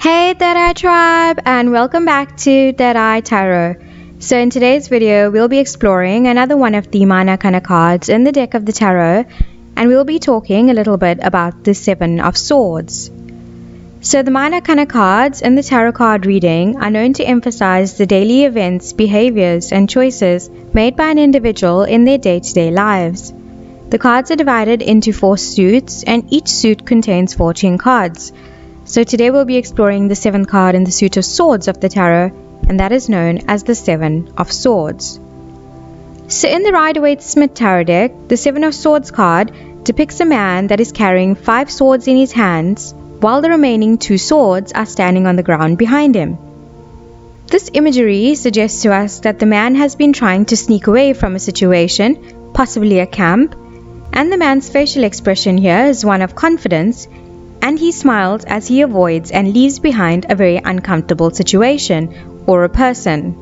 Hey Third Tribe, and welcome back to Third Tarot. So in today's video, we'll be exploring another one of the minor arcana cards in the deck of the tarot, and we'll be talking a little bit about the Seven of Swords. So the minor arcana cards in the tarot card reading are known to emphasize the daily events, behaviors, and choices made by an individual in their day-to-day lives. The cards are divided into 4 suits, and each suit contains 14 cards. So today we'll be exploring the 7th card in the suit of swords of the tarot, and that is known as the Seven of Swords. So in the Rider-Waite-Smith tarot deck, the Seven of Swords card depicts a man that is carrying 5 swords in his hands, while the remaining 2 swords are standing on the ground behind him. This imagery suggests to us that the man has been trying to sneak away from a situation, possibly a camp, and the man's facial expression here is one of confidence, and he smiles as he avoids and leaves behind a very uncomfortable situation or a person.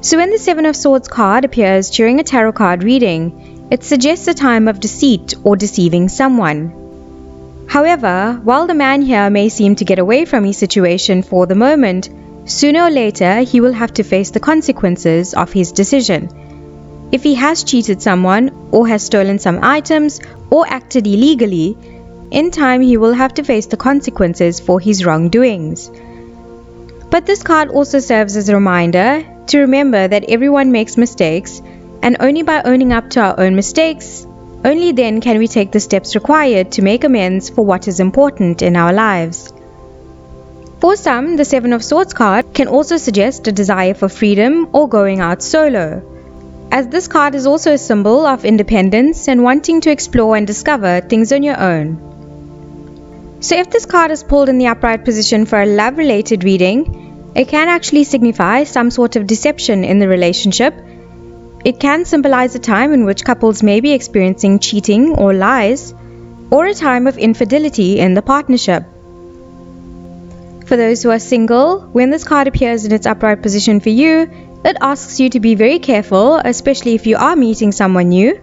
So when the Seven of Swords card appears during a tarot card reading, it suggests a time of deceit or deceiving someone. However, while the man here may seem to get away from his situation for the moment, sooner or later he will have to face the consequences of his decision. If he has cheated someone or has stolen some items or acted illegally, in time he will have to face the consequences for his wrongdoings. But this card also serves as a reminder to remember that everyone makes mistakes, and only by owning up to our own mistakes, only then can we take the steps required to make amends for what is important in our lives. For some, the Seven of Swords card can also suggest a desire for freedom or going out solo, as this card is also a symbol of independence and wanting to explore and discover things on your own. So if this card is pulled in the upright position for a love-related reading, it can actually signify some sort of deception in the relationship. It can symbolize a time in which couples may be experiencing cheating or lies, or a time of infidelity in the partnership. For those who are single, when this card appears in its upright position for you, it asks you to be very careful, especially if you are meeting someone new,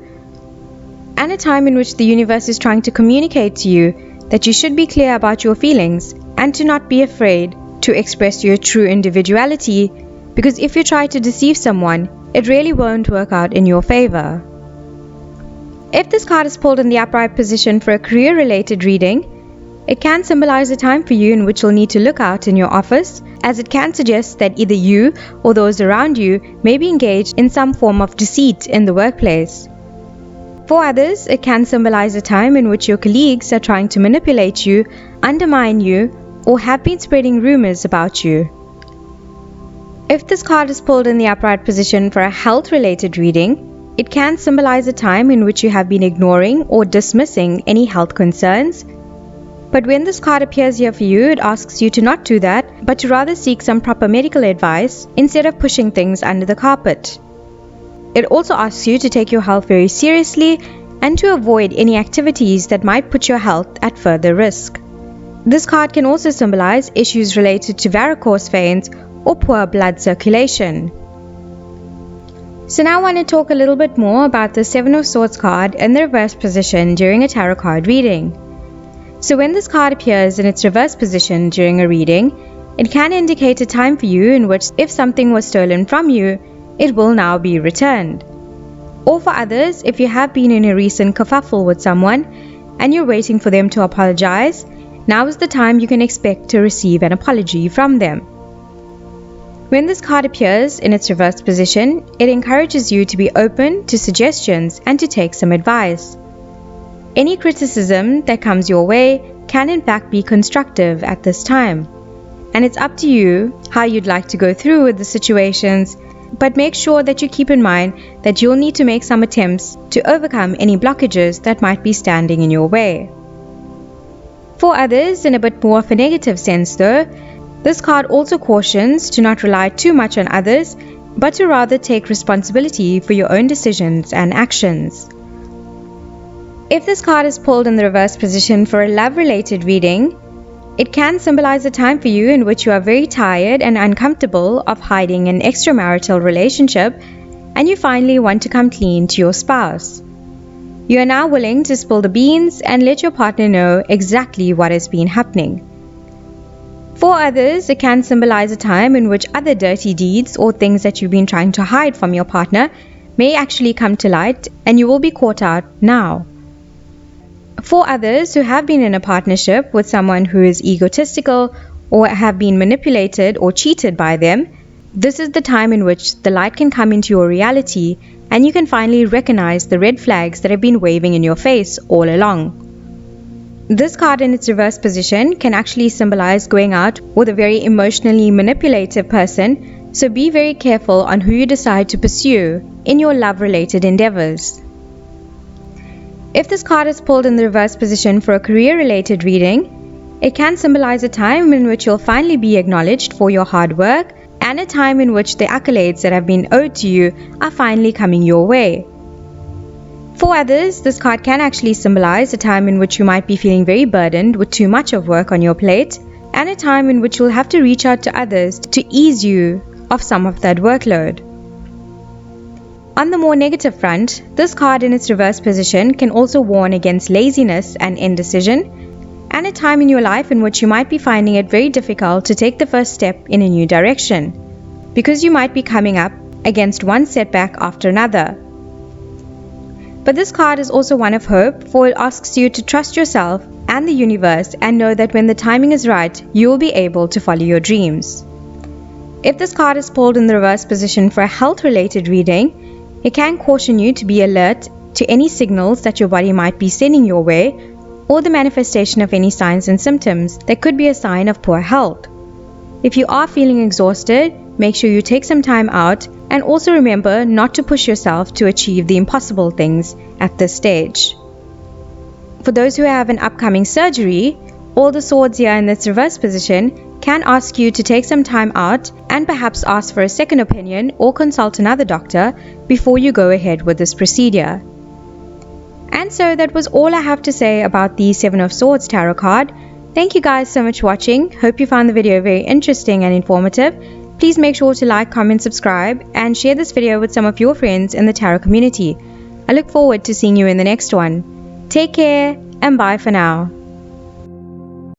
and a time in which the universe is trying to communicate to you that you should be clear about your feelings and to not be afraid to express your true individuality, because if you try to deceive someone, it really won't work out in your favor. If this card is pulled in the upright position for a career-related reading, it can symbolize a time for you in which you'll need to look out in your office, as it can suggest that either you or those around you may be engaged in some form of deceit in the workplace. For others, it can symbolize a time in which your colleagues are trying to manipulate you, undermine you, or have been spreading rumors about you. If this card is pulled in the upright position for a health-related reading, it can symbolize a time in which you have been ignoring or dismissing any health concerns. But when this card appears here for you, it asks you to not do that, but to rather seek some proper medical advice instead of pushing things under the carpet. It also asks you to take your health very seriously and to avoid any activities that might put your health at further risk. This card can also symbolize issues related to varicose veins or poor blood circulation. So now I want to talk a little bit more about the Seven of Swords card in the reverse position during a tarot card reading. So when this card appears in its reverse position during a reading, it can indicate a time for you in which if something was stolen from you, it will now be returned. Or for others, if you have been in a recent kerfuffle with someone and you're waiting for them to apologize, now is the time you can expect to receive an apology from them. When this card appears in its reverse position, it encourages you to be open to suggestions and to take some advice. Any criticism that comes your way can in fact be constructive at this time, and it's up to you how you'd like to go through with the situations, but make sure that you keep in mind that you'll need to make some attempts to overcome any blockages that might be standing in your way. For others, in a bit more of a negative sense though, this card also cautions to not rely too much on others, but to rather take responsibility for your own decisions and actions. If this card is pulled in the reverse position for a love-related reading, it can symbolize a time for you in which you are very tired and uncomfortable of hiding an extramarital relationship, and you finally want to come clean to your spouse. You are now willing to spill the beans and let your partner know exactly what has been happening. For others, it can symbolize a time in which other dirty deeds or things that you've been trying to hide from your partner may actually come to light and you will be caught out now. For others who have been in a partnership with someone who is egotistical or have been manipulated or cheated by them, this is the time in which the light can come into your reality and you can finally recognize the red flags that have been waving in your face all along. This card in its reverse position can actually symbolize going out with a very emotionally manipulative person, so be very careful on who you decide to pursue in your love-related endeavors. If this card is pulled in the reverse position for a career-related reading, it can symbolize a time in which you'll finally be acknowledged for your hard work and a time in which the accolades that have been owed to you are finally coming your way. For others, this card can actually symbolize a time in which you might be feeling very burdened with too much of work on your plate, and a time in which you'll have to reach out to others to ease you of some of that workload. On the more negative front, this card in its reverse position can also warn against laziness and indecision, and a time in your life in which you might be finding it very difficult to take the first step in a new direction, because you might be coming up against one setback after another. But this card is also one of hope, for it asks you to trust yourself and the universe and know that when the timing is right, you will be able to follow your dreams. If this card is pulled in the reverse position for a health-related reading, it can caution you to be alert to any signals that your body might be sending your way, or the manifestation of any signs and symptoms that could be a sign of poor health. If you are feeling exhausted, make sure you take some time out, and also remember not to push yourself to achieve the impossible things at this stage. For those who have an upcoming surgery, all the swords here in this reverse position can ask you to take some time out and perhaps ask for a second opinion or consult another doctor before you go ahead with this procedure. And so that was all I have to say about the Seven of Swords tarot card. Thank you guys so much for watching. Hope you found the video very interesting and informative. Please make sure to like, comment, subscribe, and share this video with some of your friends in the tarot community. I look forward to seeing you in the next one. Take care, and bye for now.